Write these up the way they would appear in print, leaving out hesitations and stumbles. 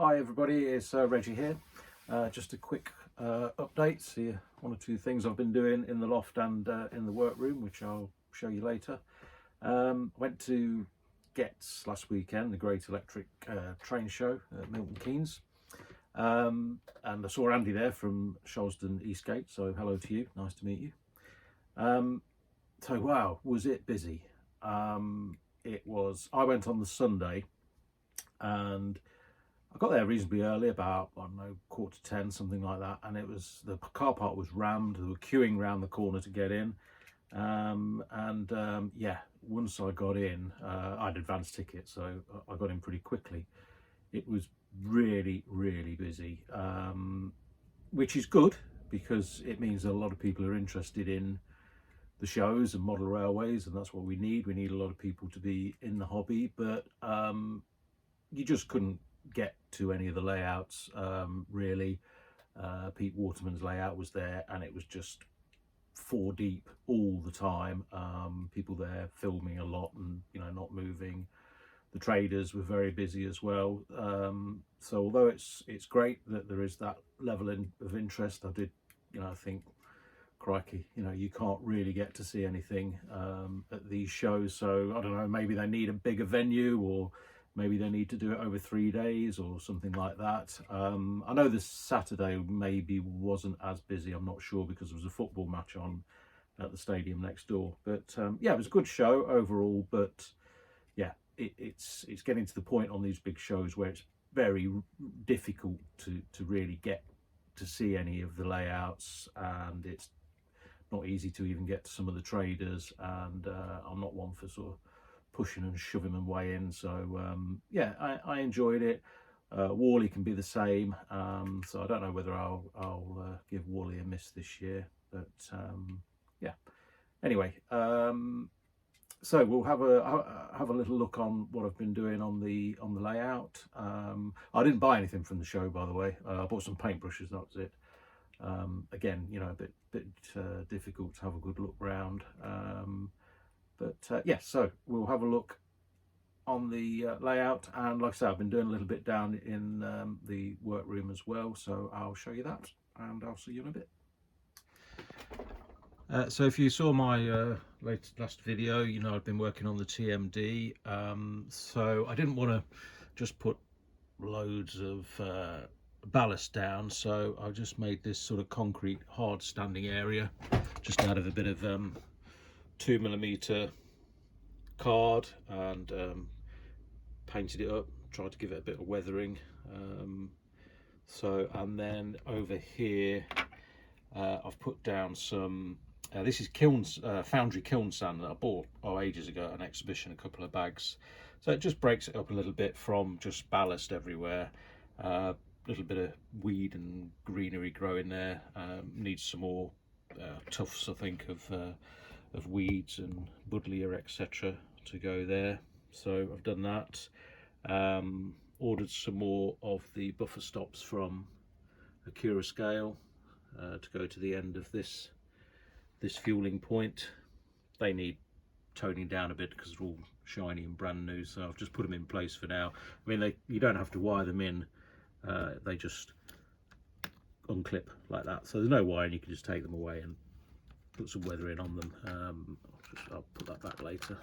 Hi everybody, it's Reggie here. Just a quick update, see one or two things I've been doing in the loft and in the workroom, which I'll show you later. Went to Getz last weekend, the Great Electric Train Show at Milton Keynes. And I saw Andy there from Sholston Eastgate, so hello to you, nice to meet you. So wow, was it busy? It was. I went on the Sunday and I got there reasonably early, about, I don't know, 9:45, something like that, and it was, the car park was rammed. They were queuing round the corner to get in, yeah, once I got in, I had advance tickets, so I got in pretty quickly. It was really busy, which is good because it means that a lot of people are interested in the shows and model railways, and that's what we need. We need a lot of people to be in the hobby, but you just couldn't get to any of the layouts really. Pete Waterman's layout was there and it was just four deep all the time. People there filming a lot and, you know, not moving. The traders were very busy as well. So although it's great that there is that level of interest, I did, you know, I think, crikey, you know, you can't really get to see anything at these shows. So I don't know, maybe they need a bigger venue, or maybe they need to do it over 3 days or something like that. I know this Saturday maybe wasn't as busy, I'm not sure, because there was a football match on at the stadium next door. But yeah, it was a good show overall. But yeah, it's getting to the point on these big shows where it's very difficult to really get to see any of the layouts, and it's not easy to even get to some of the traders, and I'm not one for sort of pushing and shoving them way in. So yeah, I enjoyed it. Whalley can be the same, so I don't know whether I'll give Whalley a miss this year, but yeah, anyway, so we'll have a little look on what I've been doing on the layout. I didn't buy anything from the show, by the way. I bought some paintbrushes, that was it. Again, you know, a bit difficult to have a good look round. But yeah, so we'll have a look on the layout, and like I said, I've been doing a little bit down in the workroom as well, so I'll show you that and I'll see you in a bit. So if you saw my last video, you know I've been working on the TMD, so I didn't want to just put loads of ballast down, so I just made this sort of concrete hard standing area just out of a bit of 2mm card, and painted it up, tried to give it a bit of weathering. So, and then over here I've put down some this is foundry kiln sand that I bought ages ago at an exhibition, a couple of bags. So it just breaks it up a little bit from just ballast everywhere. A little bit of weed and greenery growing there. Needs some more tufts, I think, of weeds and buddleia, etc. to go there. So I've done that. Ordered some more of the buffer stops from Acura Scale to go to the end of this fueling point. They need toning down a bit because they're all shiny and brand new, so I've just put them in place for now. I mean, you don't have to wire them in, they just unclip like that, so there's no wiring, you can just take them away and put some weathering on them. I'll put that back later.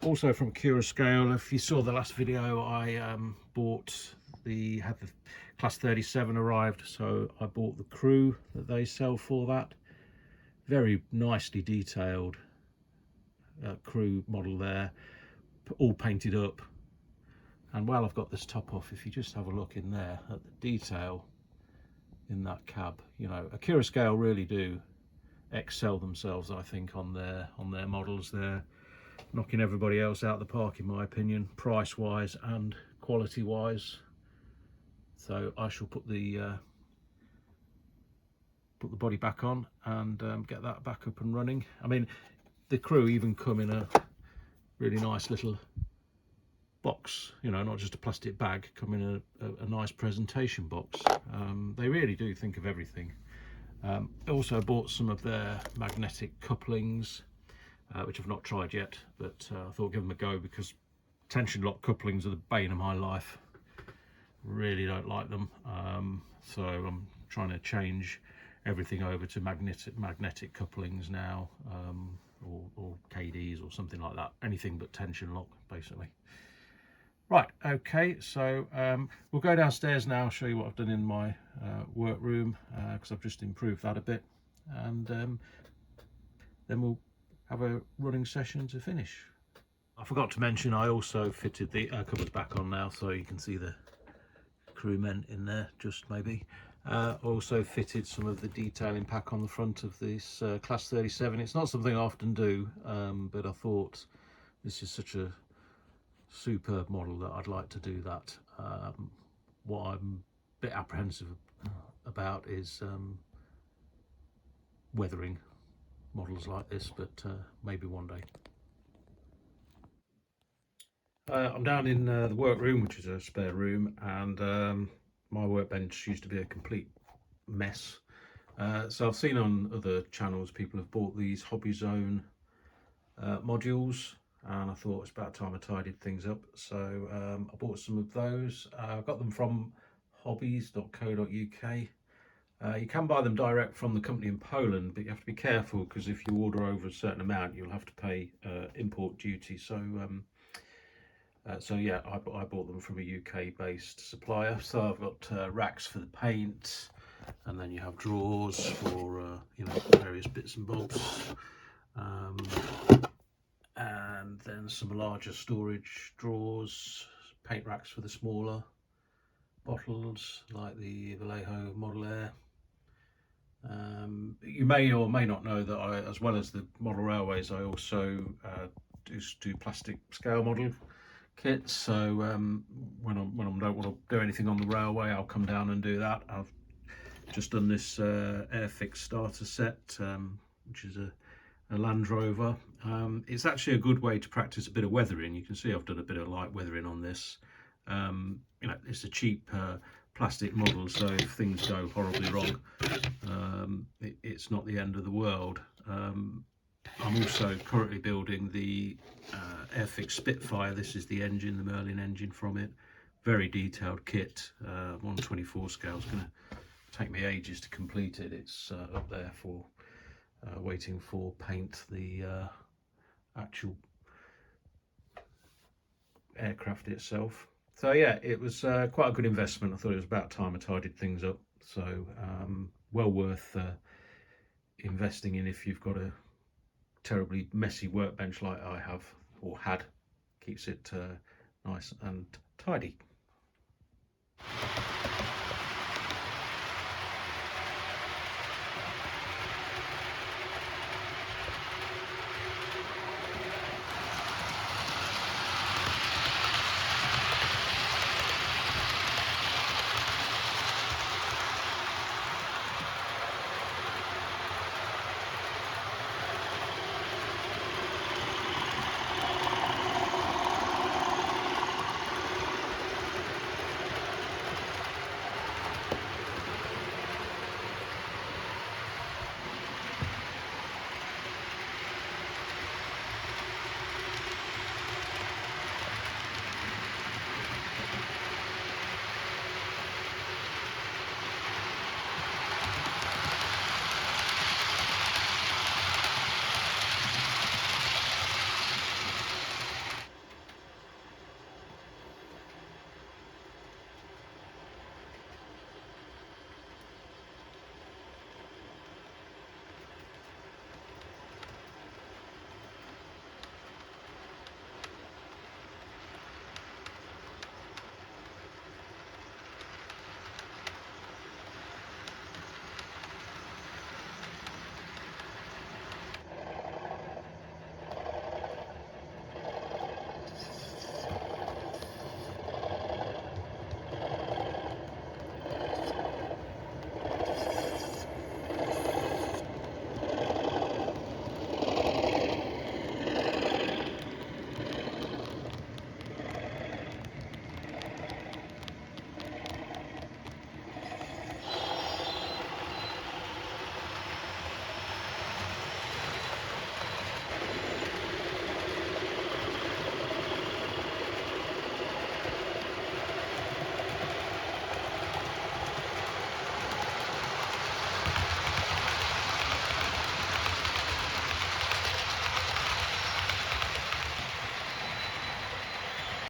Also from Acura Scale, if you saw the last video, I had the Class 37 arrived, so I bought the Crew that they sell for that. Very nicely detailed Crew model there, all painted up. And while I've got this top off, if you just have a look in there at the detail in that cab, you know, Acura Scale really do excel themselves, I think, on their models. They're knocking everybody else out of the park, in my opinion, price wise and quality wise. So I shall put the body back on and get that back up and running. I mean, the Crew even come in a really nice little box, you know, not just a plastic bag, come in a nice presentation box. They really do think of everything. Also bought some of their magnetic couplings, which I've not tried yet, but I thought I'd give them a go because tension lock couplings are the bane of my life. Really don't like them. So I'm trying to change everything over to magnetic couplings now, or KDs or something like that. Anything but tension lock, basically. Right, okay, so we'll go downstairs now. I'll show you what I've done in my workroom, because I've just improved that a bit, and then we'll have a running session to finish. I forgot to mention I also fitted the covers back on now, so you can see the crewmen in there, just maybe. Also fitted some of the detailing pack on the front of this Class 37. It's not something I often do, but I thought this is such a superb model that I'd like to do that. What I'm a bit apprehensive about is weathering models like this, but maybe one day. I'm down in the workroom, which is a spare room, and my workbench used to be a complete mess. So I've seen on other channels people have bought these Hobby Zone modules, and I thought it's about time I tidied things up. So I bought some of those. I got them from hobbies.co.uk. You can buy them direct from the company in Poland, but you have to be careful, because if you order over a certain amount you'll have to pay import duty. So yeah, I bought them from a UK based supplier. So I've got racks for the paint, and then you have drawers for you know, various bits and bobs, and then some larger storage drawers, paint racks for the smaller bottles like the Vallejo Model Air. You may or may not know that I, as well as the model railways, I also do plastic scale model kits. So when I don't want to do anything on the railway, I'll come down and do that. I've just done this Airfix starter set, which is a Land Rover. It's actually a good way to practice a bit of weathering. You can see I've done a bit of light weathering on this. You know, it's a cheap plastic model, so if things go horribly wrong, it's not the end of the world. I'm also currently building the Airfix Spitfire. This is the engine, the Merlin engine from it. Very detailed kit. 1/24 scale. It's going to take me ages to complete it. It's up there for waiting for paint, the actual aircraft itself. So yeah, it was quite a good investment. I thought it was about time I tidied things up. So well worth investing in if you've got a terribly messy workbench like I have, or had. Keeps it nice and tidy.